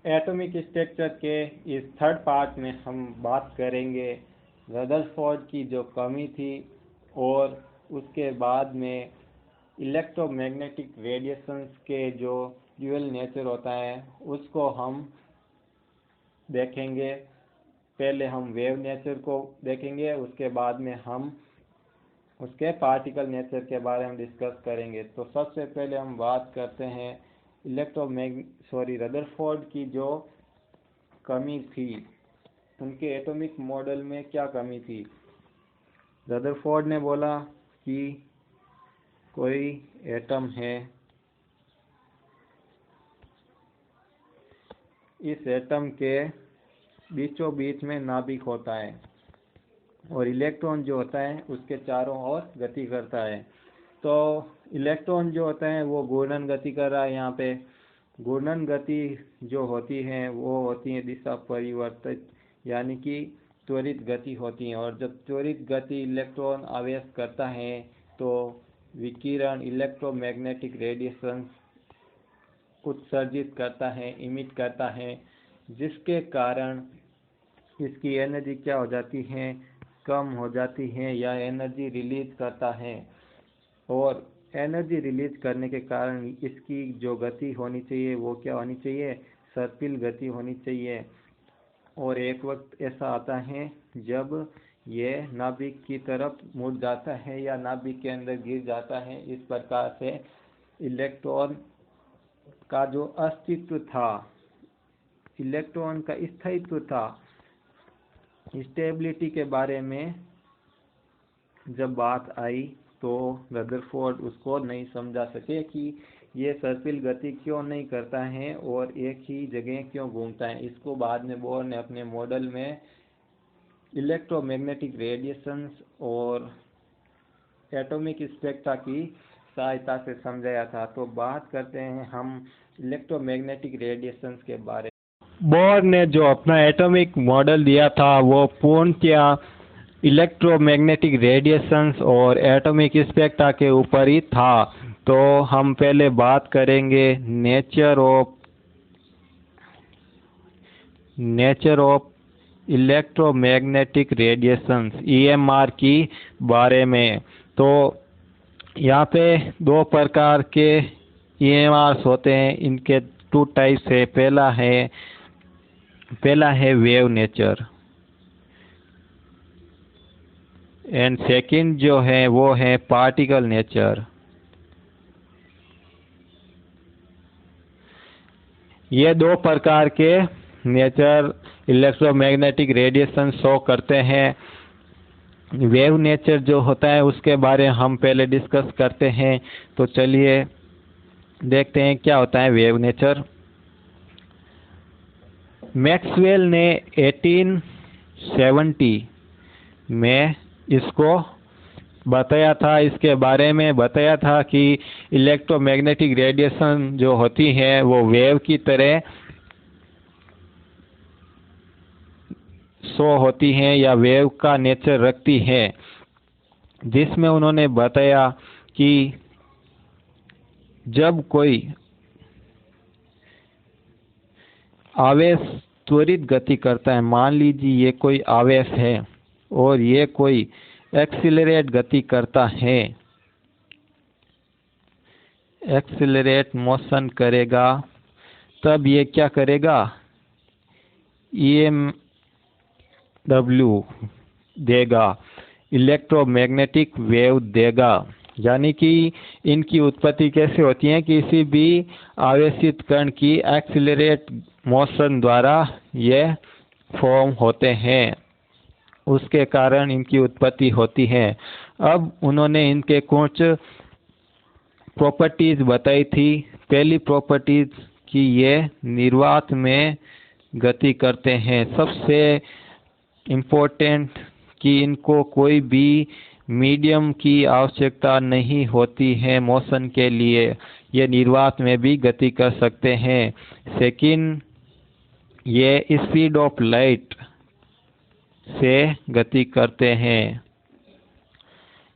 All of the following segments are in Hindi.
एटॉमिक स्ट्रक्चर के इस थर्ड पार्ट में हम बात करेंगे रदरफोर्ड की जो कमी थी और उसके बाद में इलेक्ट्रोमैग्नेटिक रेडिएशंस के जो ड्यूअल नेचर होता है उसको हम देखेंगे। पहले हम वेव नेचर को देखेंगे, उसके बाद में हम उसके पार्टिकल नेचर के बारे में डिस्कस करेंगे। तो सबसे पहले हम बात करते हैं रदरफोर्ड की जो कमी थी, उनके एटॉमिक मॉडल में क्या कमी थी। रदरफोर्ड ने बोला कि कोई एटम है, इस एटम के बीचों बीच में नाभिक होता है और इलेक्ट्रॉन जो होता है उसके चारों ओर गति करता है। तो इलेक्ट्रॉन जो होता है वो घूर्णन गति कर रहा है। यहाँ पे घूर्णन गति जो होती है वो होती है दिशा परिवर्तित, यानी कि त्वरित गति होती है। और जब त्वरित गति इलेक्ट्रॉन आवेश करता है तो विकिरण इलेक्ट्रोमैग्नेटिक रेडिएशन उत्सर्जित करता है, इमिट करता है, जिसके कारण इसकी एनर्जी क्या हो जाती है, कम हो जाती है या एनर्जी रिलीज करता है। और एनर्जी रिलीज करने के कारण इसकी जो गति होनी चाहिए वो क्या होनी चाहिए, सर्पिल गति होनी चाहिए। और एक वक्त ऐसा आता है जब ये नाभिक की तरफ मुड़ जाता है या नाभिक के अंदर गिर जाता है। इस प्रकार से इलेक्ट्रॉन का जो अस्तित्व था, इलेक्ट्रॉन का स्थायित्व था, स्टेबिलिटी के बारे में जब बात आई तो रदरफोर्ड उसको नहीं समझा सके कि ये सर्पिल गति क्यों नहीं करता है और एक ही जगह क्यों घूमता है। इसको बाद में बोर ने अपने मॉडल में इलेक्ट्रोमैग्नेटिक रेडिएशंस और एटॉमिक स्पेक्ट्रा की सहायता से समझाया था। तो बात करते हैं हम इलेक्ट्रोमैग्नेटिक रेडिएशंस के बारे में। बोर ने जो अपना एटॉमिक मॉडल दिया था वो पूर्णतया इलेक्ट्रोमैग्नेटिक रेडिएशंस और एटॉमिक स्पेक्ट्रा के ऊपर ही था। तो हम पहले बात करेंगे nature of electromagnetic radiations EMR की बारे में। तो यहाँ पे दो प्रकार के EMRs होते हैं, इनके 2 टाइप्स है। पहला है वेव नेचर एंड सेकंड जो है वो है पार्टिकल नेचर। ये 2 प्रकार के नेचर इलेक्ट्रोमैग्नेटिक रेडिएशन शो करते हैं। वेव नेचर जो होता है उसके बारे में हम पहले डिस्कस करते हैं। तो चलिए देखते हैं क्या होता है वेव नेचर। मैक्सवेल ने 1870 में इसको बताया था, इसके बारे में बताया था कि इलेक्ट्रोमैग्नेटिक रेडिएशन जो होती है वो वेव की तरह शो होती हैं या वेव का नेचर रखती हैं, जिसमें उन्होंने बताया कि जब कोई आवेश त्वरित गति करता है, मान लीजिए ये कोई आवेश है और ये कोई एक्सीलरेट गति करता है, एक्सीलरेट मोशन करेगा, तब ये क्या करेगा, EMW देगा, इलेक्ट्रोमैग्नेटिक वेव देगा। यानी कि इनकी उत्पत्ति कैसे होती है, किसी भी आवेशित कण की एक्सीलरेट मोशन द्वारा ये फॉर्म होते हैं, उसके कारण इनकी उत्पत्ति होती है। अब उन्होंने इनके कुछ प्रॉपर्टीज बताई थी। पहली प्रॉपर्टीज कि ये निर्वात में गति करते हैं। सबसे इम्पोर्टेंट कि इनको कोई भी मीडियम की आवश्यकता नहीं होती है मोशन के लिए, ये निर्वात में भी गति कर सकते हैं। सेकंड, ये स्पीड ऑफ लाइट से गति करते हैं,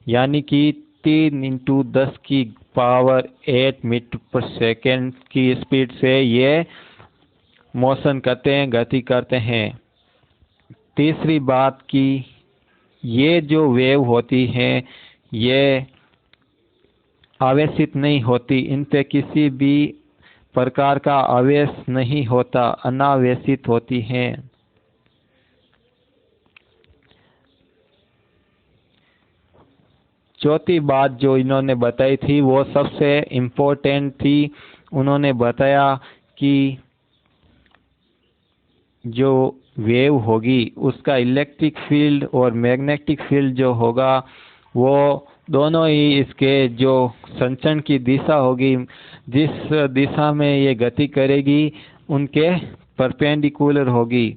यानी कि 3 × 10⁸ मीटर पर सेकेंड की स्पीड से ये मोशन करते हैं, गति करते हैं। तीसरी बात कि ये जो वेव होती हैं ये आवेशित नहीं होती, इन पे किसी भी प्रकार का आवेश नहीं होता, अनावेशित होती हैं। चौथी बात जो इन्होंने बताई थी वो सबसे इम्पोर्टेंट थी। उन्होंने बताया कि जो वेव होगी उसका इलेक्ट्रिक फील्ड और मैग्नेटिक फील्ड जो होगा वो दोनों ही इसके जो संचरण की दिशा होगी, जिस दिशा में ये गति करेगी उनके परपेंडिकुलर होगी,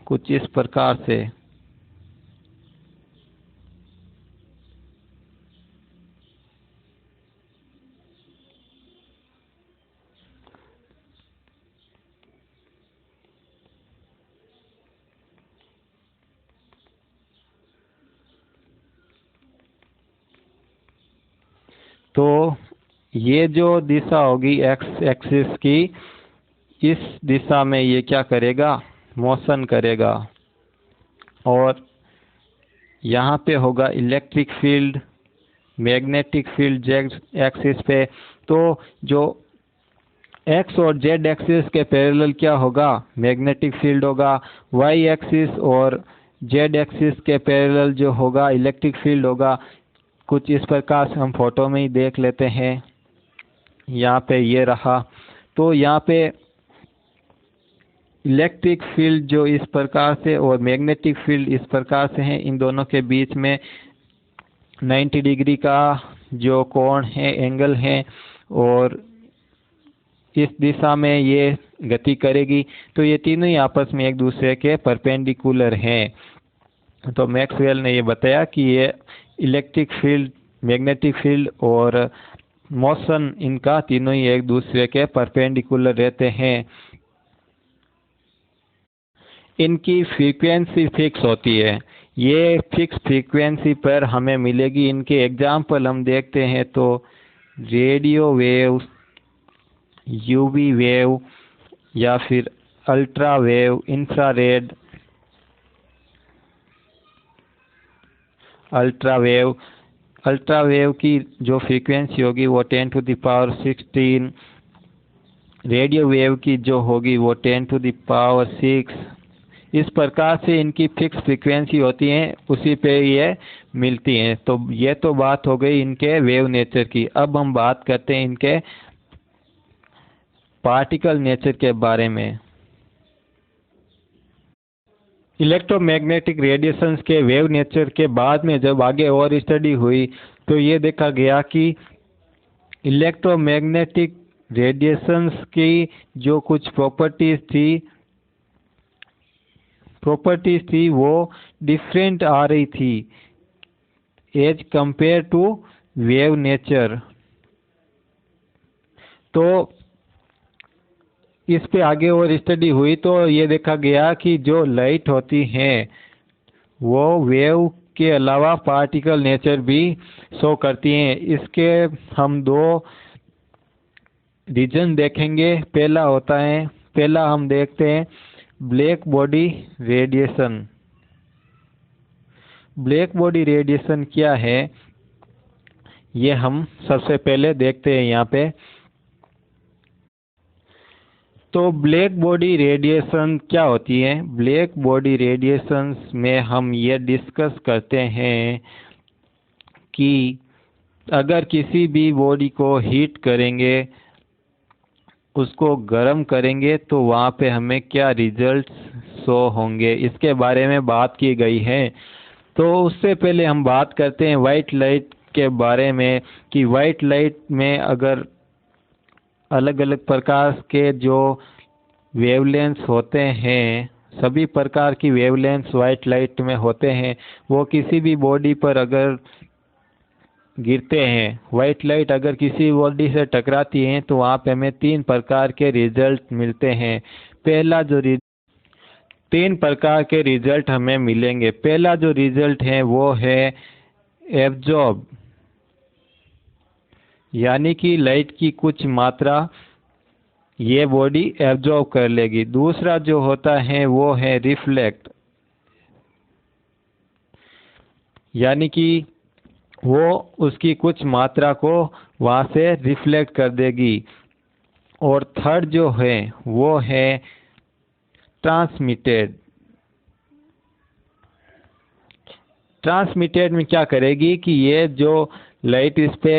कुछ इस प्रकार से। तो ये जो दिशा होगी एक्स एक्सिस की, इस दिशा में ये क्या करेगा, मोशन करेगा। और यहाँ पे होगा electric field, magnetic field Z axis पे। तो जो एक्स और जेड एक्सिस के पैरेलल क्या होगा, मैग्नेटिक फील्ड होगा। वाई एक्सिस और जेड एक्सिस के पैरेलल जो होगा इलेक्ट्रिक फील्ड होगा। कुछ इस प्रकार से हम फोटो में ही देख लेते हैं। यहाँ पे ये रहा। तो यहाँ पे इलेक्ट्रिक फील्ड जो इस प्रकार से और मैग्नेटिक फील्ड इस प्रकार से है, इन दोनों के बीच में 90 डिग्री का जो कोण है, एंगल है, और इस दिशा में ये गति करेगी। तो ये तीनों ही आपस में एक दूसरे के परपेंडिकुलर हैं। तो मैक्सवेल ने ये बताया कि ये इलेक्ट्रिक फील्ड, मैग्नेटिक फील्ड और मोशन, इनका तीनों ही एक दूसरे के परपेंडिकुलर रहते हैं। इनकी फ्रीक्वेंसी फिक्स होती है। ये फिक्स फ्रीक्वेंसी पर हमें मिलेगी। इनके एग्जाम्पल हम देखते हैं तो रेडियो वेव, यूवी वेव, या फिर ultra wave, infrared, ultra wave की जो फ्रीक्वेंसी होगी वो 10⁻16, रेडियो वेव की जो होगी वो 10⁻6। इस प्रकार से इनकी फिक्स फ्रीक्वेंसी होती हैं, उसी पे ये मिलती हैं। तो ये तो बात हो गई इनके वेव नेचर की। अब हम बात करते हैं इनके पार्टिकल नेचर के बारे में। इलेक्ट्रोमैग्नेटिक रेडिएशंस के वेव नेचर के बाद में जब आगे और स्टडी हुई तो ये देखा गया कि इलेक्ट्रोमैग्नेटिक रेडिएशंस की जो कुछ प्रॉपर्टीज थी वो डिफरेंट आ रही थी as compare to wave nature. तो इस पे आगे और स्टडी हुई तो ये देखा गया कि जो लाइट होती हैं वो वेव के अलावा पार्टिकल नेचर भी शो करती हैं। इसके हम दो रीजन देखेंगे। पहला हम देखते हैं black body radiation. Black body radiation क्या है ये हम सबसे पहले देखते हैं यहाँ पे। तो ब्लैक बॉडी रेडिएशन क्या होती है? ब्लैक बॉडी रेडिएशंस में हम ये डिस्कस करते हैं कि अगर किसी भी बॉडी को हीट करेंगे, उसको गर्म करेंगे, तो वहाँ पे हमें क्या रिजल्ट शो होंगे, इसके बारे में बात की गई है। तो उससे पहले हम बात करते हैं वाइट लाइट के बारे में कि वाइट लाइट में अगर अलग अलग प्रकार के जो वेवलेंथ होते हैं, सभी प्रकार की वेवलेंथ वाइट लाइट में होते हैं, वो किसी भी बॉडी पर अगर गिरते हैं, वाइट लाइट अगर किसी बॉडी से टकराती है तो वहाँ पे हमें 3 प्रकार के रिजल्ट मिलते हैं। तीन प्रकार के रिजल्ट हमें मिलेंगे। पहला जो रिजल्ट है वो है एब्जॉर्ब, यानी कि लाइट की कुछ मात्रा ये बॉडी एब्जॉर्ब कर लेगी। दूसरा जो होता है वो है रिफ्लेक्ट, यानी कि वो उसकी कुछ मात्रा को वहाँ से रिफ्लेक्ट कर देगी। और थर्ड जो है वो है ट्रांसमिटेड। ट्रांसमिटेड में क्या करेगी कि ये जो लाइट इस पे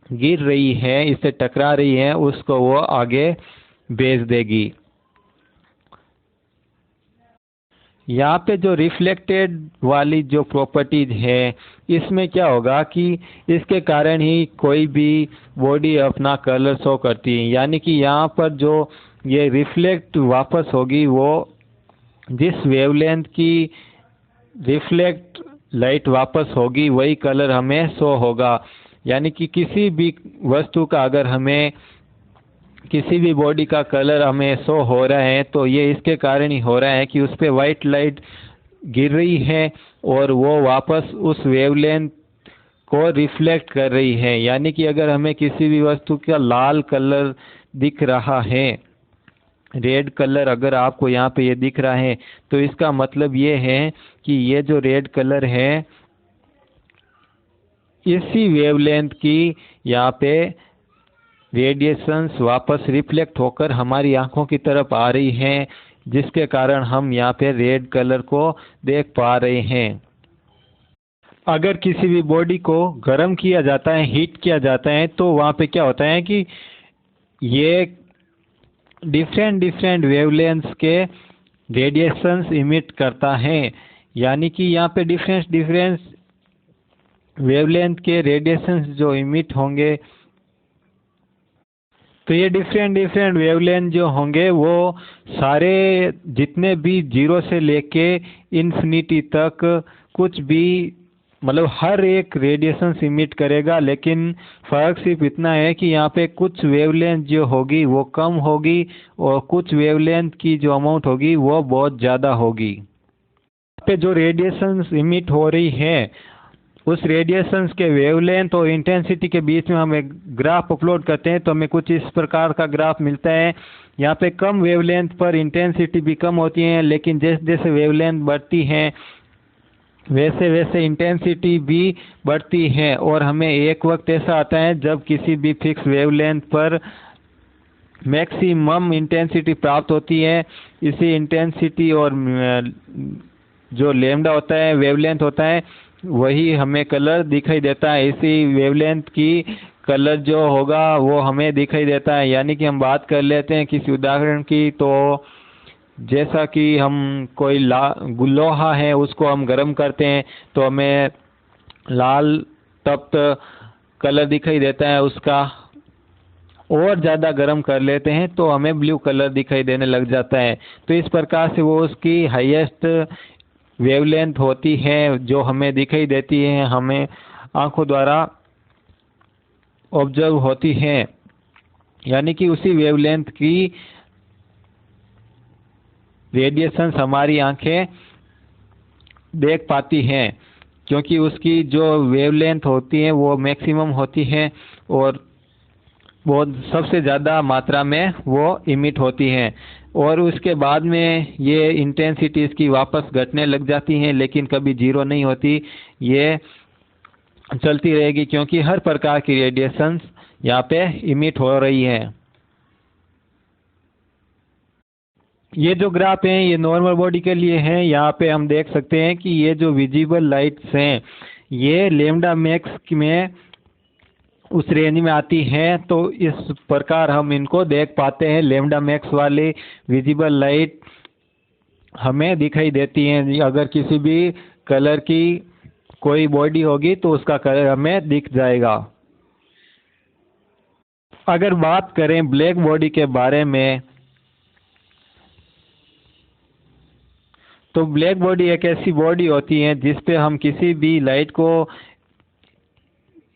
गिर रही है, इससे टकरा रही है, उसको वो आगे भेज देगी। यहाँ पे जो रिफ्लेक्टेड वाली जो प्रॉपर्टीज है, इसमें क्या होगा कि इसके कारण ही कोई भी बॉडी अपना कलर शो करती है। यानी कि यहाँ पर जो ये रिफ्लेक्ट वापस होगी, वो जिस वेवलेंथ की रिफ्लेक्ट लाइट वापस होगी वही कलर हमें शो होगा। यानी कि किसी भी वस्तु का अगर हमें किसी भी बॉडी का कलर हमें शो हो रहा है तो ये इसके कारण ही हो रहा है कि उस पर वाइट लाइट गिर रही है और वो वापस उस वेवलेंथ को रिफ्लेक्ट कर रही है। यानी कि अगर हमें किसी भी वस्तु का लाल कलर दिख रहा है, रेड कलर अगर आपको यहाँ पे ये दिख रहा है, तो इसका मतलब ये है कि ये जो रेड कलर है इसी वेवलेंथ की यहाँ पे रेडिएशंस वापस रिफ्लेक्ट होकर हमारी आंखों की तरफ आ रही हैं, जिसके कारण हम यहाँ पे रेड कलर को देख पा रहे हैं। अगर किसी भी बॉडी को गर्म किया जाता है, हीट किया जाता है, तो वहाँ पे क्या होता है कि ये डिफरेंट वेवलेंथ्स के रेडिएशंस इमिट करता है। यानी कि यहाँ पे डिफरेंट वेवलेंथ के रेडिएशंस जो इमिट होंगे, तो ये डिफरेंट वेवलेंथ जो होंगे वो सारे जितने भी जीरो से लेके इन्फिनिटी तक कुछ भी मतलब हर एक रेडिएशन इमिट करेगा। लेकिन फ़र्क सिर्फ इतना है कि यहाँ पे कुछ वेवलेंथ जो होगी वो कम होगी और कुछ वेवलेंथ की जो अमाउंट होगी वो बहुत ज़्यादा होगी। यहाँ पे जो रेडिएशंस इमिट हो रही है उस रेडिएशंस के वेवलेंथ और इंटेंसिटी के बीच में हम एक ग्राफ अपलोड करते हैं, तो हमें कुछ इस प्रकार का ग्राफ मिलता है। यहाँ पे कम वेवलेंथ पर इंटेंसिटी भी कम होती है, लेकिन जैसे जैसे वेवलेंथ बढ़ती है वैसे वैसे इंटेंसिटी भी बढ़ती है। और हमें एक वक्त ऐसा आता है जब किसी भी फिक्स वेवलेंथ पर मैक्सिमम इंटेंसिटी प्राप्त होती है। इसी इंटेंसिटी और जो लैम्डा होता है, वेवलेंथ होता है, वही हमें कलर दिखाई देता है। इसी वेवलेंथ की कलर जो होगा वो हमें दिखाई देता है। यानी कि हम बात कर लेते हैं किसी उदाहरण की, तो जैसा कि हम कोई लोहा है उसको हम गर्म करते हैं तो हमें लाल तप्त कलर दिखाई देता है उसका। और ज़्यादा गर्म कर लेते हैं तो हमें ब्लू कलर दिखाई देने लग जाता है। तो इस प्रकार से वो उसकी हाईएस्ट वेवलेंथ होती है जो हमें दिखाई देती है, हमें आंखों द्वारा ऑब्जर्व होती है। यानी कि उसी वेवलेंथ की रेडिएशंस हमारी आंखें देख पाती हैं, क्योंकि उसकी जो वेवलेंथ होती है वो मैक्सिमम होती है और बहुत सबसे ज़्यादा मात्रा में वो इमिट होती हैं। और उसके बाद में ये इंटेंसिटी इसकी वापस घटने लग जाती हैं, लेकिन कभी जीरो नहीं होती, ये चलती रहेगी, क्योंकि हर प्रकार की रेडिएशंस यहाँ पे इमिट हो रही है। ये जो ग्राफ हैं ये नॉर्मल बॉडी के लिए हैं। यहाँ पे हम देख सकते हैं कि ये जो विजिबल लाइट्स हैं ये लैम्डा मैक्स में उस रेंज में आती हैं, तो इस प्रकार हम इनको देख पाते हैं। लैम्डा मैक्स वाली विजिबल लाइट हमें दिखाई देती हैं। अगर किसी भी कलर की कोई बॉडी होगी तो उसका कलर हमें दिख जाएगा। अगर बात करें ब्लैक बॉडी के बारे में, तो ब्लैक बॉडी एक ऐसी बॉडी होती है जिस पे हम किसी भी लाइट को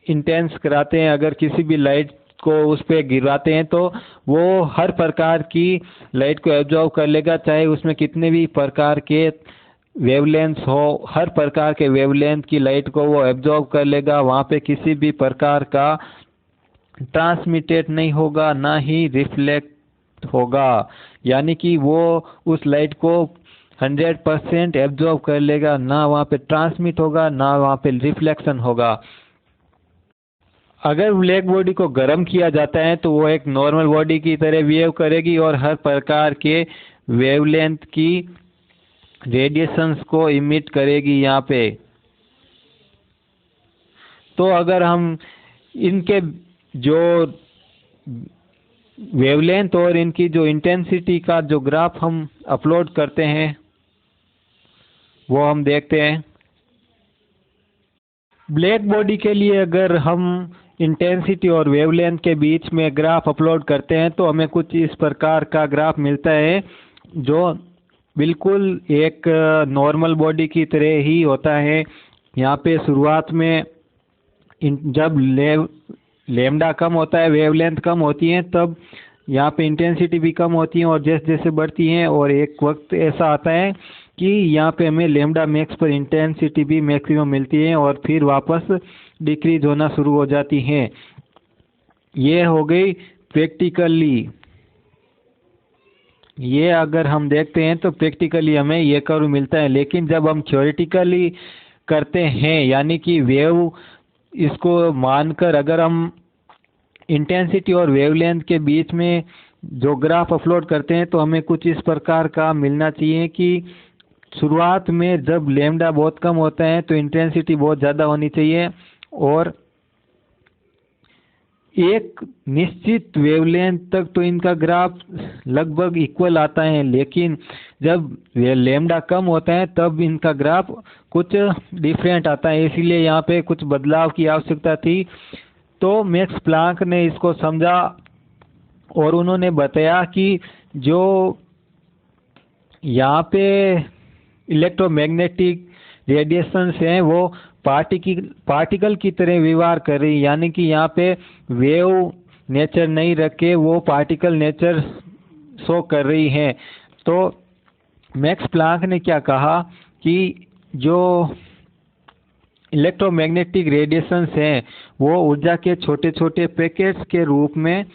इंटेंस कराते हैं। अगर किसी भी लाइट को उस पर गिराते हैं तो वो हर प्रकार की लाइट को एब्जॉर्व कर लेगा, चाहे उसमें कितने भी प्रकार के वेवलेंथ्स हो। हर प्रकार के वेवलेंथ की लाइट को वो एब्जॉर्व कर लेगा। वहाँ पे किसी भी प्रकार का ट्रांसमिटेड नहीं होगा, ना ही रिफ्लेक्ट होगा, यानी कि वो उस लाइट को 100% एब्जॉर्ब कर लेगा, ना वहाँ पे ट्रांसमिट होगा, ना वहाँ पे रिफ्लेक्शन होगा। अगर ब्लैक बॉडी को गर्म किया जाता है तो वो एक नॉर्मल बॉडी की तरह बिहेव करेगी और हर प्रकार के वेवलेंथ की रेडिएशंस को इमिट करेगी यहाँ पे। तो अगर हम इनके जो वेवलेंथ और इनकी जो इंटेंसिटी का जो ग्राफ हम अपलोड करते हैं वो हम देखते हैं। ब्लैक बॉडी के लिए अगर हम इंटेंसिटी और वेवलेंथ के बीच में ग्राफ अपलोड करते हैं तो हमें कुछ इस प्रकार का ग्राफ मिलता है, जो बिल्कुल एक नॉर्मल बॉडी की तरह ही होता है। यहाँ पे शुरुआत में जब लेमडा कम होता है, वेवलेंथ कम होती है, तब यहाँ पे इंटेंसिटी भी कम होती है और जैसे जैसे बढ़ती हैं, और एक वक्त ऐसा आता है कि यहाँ पे हमें लेमडा मैक्स पर इंटेंसिटी भी मैक्सिमम मिलती है और फिर वापस डिक्रीज होना शुरू हो जाती हैं। ये हो गई प्रैक्टिकली। ये अगर हम देखते हैं तो प्रैक्टिकली हमें ये कर्व मिलता है, लेकिन जब हम थ्योरेटिकली करते हैं, यानी कि वेव इसको मानकर अगर हम इंटेंसिटी और वेवलेंथ के बीच में जो ग्राफ अपलोड करते हैं तो हमें कुछ इस प्रकार का मिलना चाहिए कि शुरुआत में जब लेमडा बहुत कम होता है तो इंटेंसिटी बहुत ज़्यादा होनी चाहिए और एक निश्चित वेवलेंथ तक तो इनका ग्राफ लगभग इक्वल आता है, लेकिन जब लेमडा कम होता है तब इनका ग्राफ कुछ डिफरेंट आता है। इसीलिए यहाँ पे कुछ बदलाव की आवश्यकता थी। तो मैक्स प्लांक ने इसको समझा और उन्होंने बताया कि जो यहाँ पे इलेक्ट्रोमैग्नेटिक रेडिएशंस हैं वो पार्टिकल की तरह व्यवहार कर रही, यानी कि यहाँ पे वेव नेचर नहीं रखे, वो पार्टिकल नेचर शो कर रही हैं। तो मैक्स प्लांक ने क्या कहा कि जो इलेक्ट्रोमैग्नेटिक रेडिएशंस हैं वो ऊर्जा के छोटे छोटे पैकेट्स के रूप में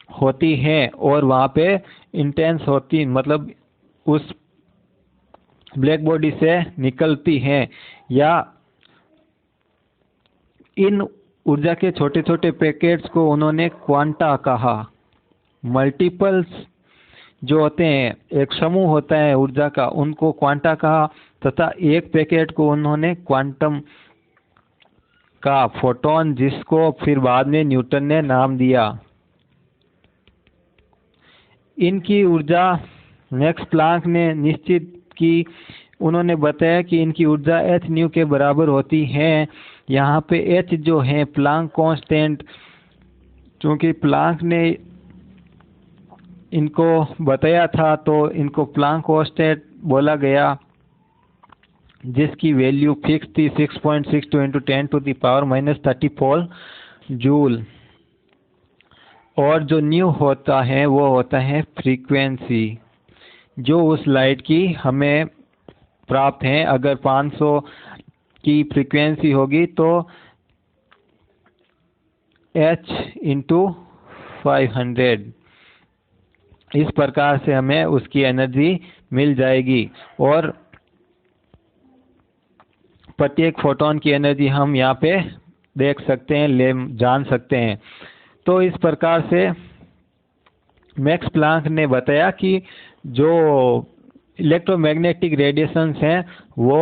होती हैं और वहाँ पे इंटेंस होती, मतलब उस ब्लैक बॉडी से निकलती हैं, या इन ऊर्जा के छोटे छोटे पैकेट्स को उन्होंने क्वांटा कहा। मल्टीपल्स जो होते हैं, एक समूह होता है ऊर्जा का, उनको क्वांटा कहा, तथा एक पैकेट को उन्होंने क्वांटम का, फोटॉन, जिसको फिर बाद में न्यूटन ने नाम दिया। इनकी ऊर्जा मैक्स प्लांक ने निश्चित की। उन्होंने बताया कि इनकी ऊर्जा h न्यू के बराबर होती है। यहाँ पे h जो है प्लांक कांस्टेंट, क्योंकि प्लांक ने इनको बताया था तो इनको प्लांक कांस्टेंट बोला गया, जिसकी वैल्यू फिक्स थी 6.62 × 10⁻⁻34 जूल। और जो न्यू होता है वो होता है फ्रीक्वेंसी जो उस लाइट की हमें प्राप्त है। अगर 500 की फ्रीक्वेंसी होगी तो h × 500, इस प्रकार से हमें उसकी एनर्जी मिल जाएगी और प्रत्येक फोटोन की एनर्जी हम यहाँ पे देख सकते हैं, जान सकते हैं। तो इस प्रकार से मैक्स प्लांक ने बताया कि जो इलेक्ट्रोमैग्नेटिक रेडिएशंस हैं वो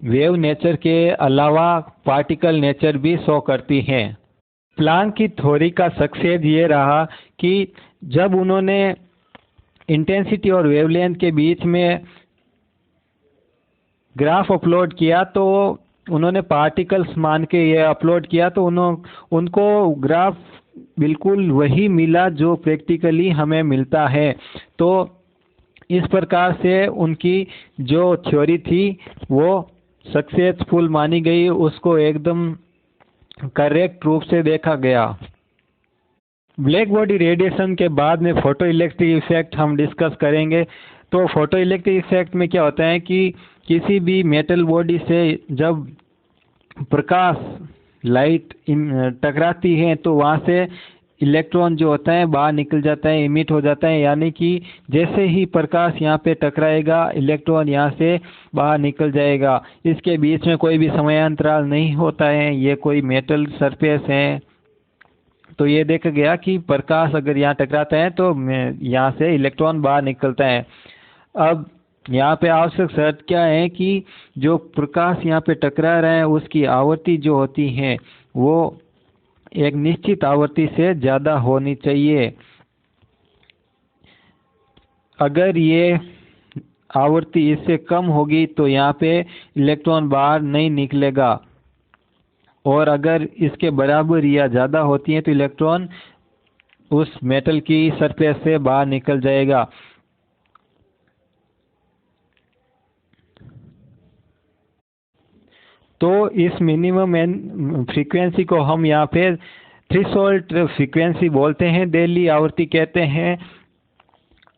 वेव नेचर के अलावा पार्टिकल नेचर भी शो करती हैं। प्लांक की थ्योरी का सक्सेस ये रहा कि जब उन्होंने इंटेंसिटी और वेवलेंथ के बीच में ग्राफ अपलोड किया तो उन्होंने पार्टिकल्स मान के ये अपलोड किया, तो उनको ग्राफ बिल्कुल वही मिला जो प्रैक्टिकली हमें मिलता है। तो इस प्रकार से उनकी जो थ्योरी थी वो सक्सेसफुल मानी गई, उसको एकदम करेक्ट रूप से देखा गया। ब्लैक बॉडी रेडिएशन के बाद में फोटो इलेक्ट्रिक इफेक्ट हम डिस्कस करेंगे। तो फोटो इलेक्ट्रिक इफेक्ट में क्या होता है कि किसी भी मेटल बॉडी से जब प्रकाश लाइट टकराती है तो वहाँ से इलेक्ट्रॉन जो होता है बाहर निकल जाता है, इमिट हो जाता है। यानी कि जैसे ही प्रकाश यहाँ पे टकराएगा इलेक्ट्रॉन यहाँ से बाहर निकल जाएगा। इसके बीच में कोई भी समयांतराल नहीं होता है, ये कोई मेटल सरफेस है। तो ये देखा गया कि प्रकाश अगर यहाँ टकराता है तो यहाँ से इलेक्ट्रॉन बाहर निकलता है। अब यहाँ पे आवश्यक शर्त क्या है कि जो प्रकाश यहाँ पे टकरा रहा है उसकी आवृत्ति जो होती है वो एक निश्चित आवृत्ति से ज़्यादा होनी चाहिए। अगर ये आवृत्ति इससे कम होगी तो यहाँ पे इलेक्ट्रॉन बाहर नहीं निकलेगा, और अगर इसके बराबर या ज़्यादा होती है तो इलेक्ट्रॉन उस मेटल की सरफेस से बाहर निकल जाएगा। तो इस मिनिमम फ्रीक्वेंसी को हम यहाँ पे थ्रेशोल्ड फ्रीक्वेंसी बोलते हैं, दिल्ली आवृत्ति कहते हैं।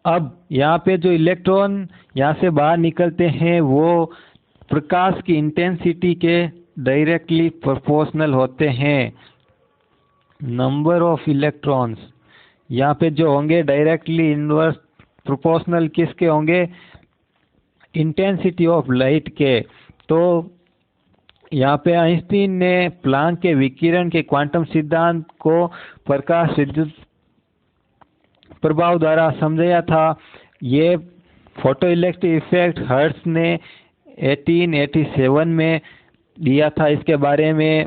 अब यहाँ पे जो इलेक्ट्रॉन यहाँ से बाहर निकलते हैं वो प्रकाश की इंटेंसिटी के डायरेक्टली प्रोपोर्शनल होते हैं। नंबर ऑफ इलेक्ट्रॉन्स यहाँ पे जो होंगे डायरेक्टली इनवर्स प्रोपोर्शनल किसके होंगे? इंटेंसिटी ऑफ लाइट के। तो यहाँ पे आइंस्टीन ने प्लांक के विकिरण के क्वांटम सिद्धांत को प्रकाश विद्युत प्रभाव द्वारा समझाया था। ये फोटो इलेक्ट्रिक इफेक्ट हर्ट्ज ने 1887 में दिया था, इसके बारे में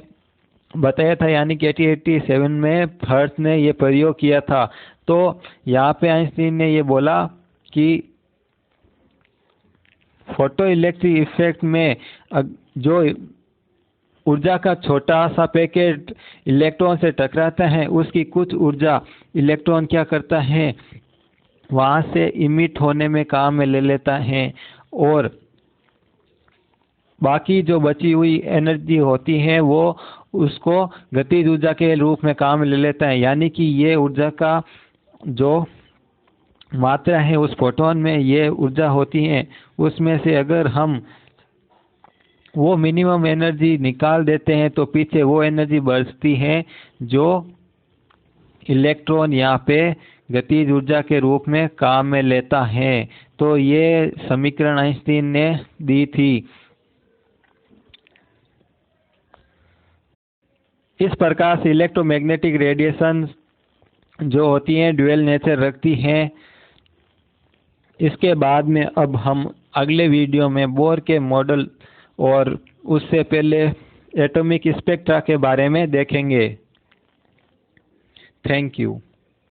बताया था, यानी कि 1887 में हर्ट्ज ने ये प्रयोग किया था। तो यहाँ पे आइंस्टीन ने ये बोला कि फोटो इलेक्ट्रिक इफेक्ट में जो ऊर्जा का छोटा सा पैकेट इलेक्ट्रॉन से टकराता है उसकी कुछ ऊर्जा इलेक्ट्रॉन क्या करता है वहाँ से इमिट होने में काम में ले लेता है, और बाकी जो बची हुई एनर्जी होती है वो उसको गतिज ऊर्जा के रूप में काम में ले लेता है। यानी कि ये ऊर्जा का जो मात्रा है उस फोटोन में ये ऊर्जा होती है, उसमें से अगर हम वो मिनिमम एनर्जी निकाल देते हैं तो पीछे वो एनर्जी बचती है जो इलेक्ट्रॉन यहाँ पे गतिज ऊर्जा के रूप में काम में लेता है। तो ये समीकरण आइंस्टीन ने दी थी। इस प्रकार से इलेक्ट्रोमैग्नेटिक रेडिएशन जो होती हैं ड्यूअल नेचर रखती हैं। इसके बाद में अब हम अगले वीडियो में बोर के मॉडल और उससे पहले एटॉमिक स्पेक्ट्रा के बारे में देखेंगे। Thank you.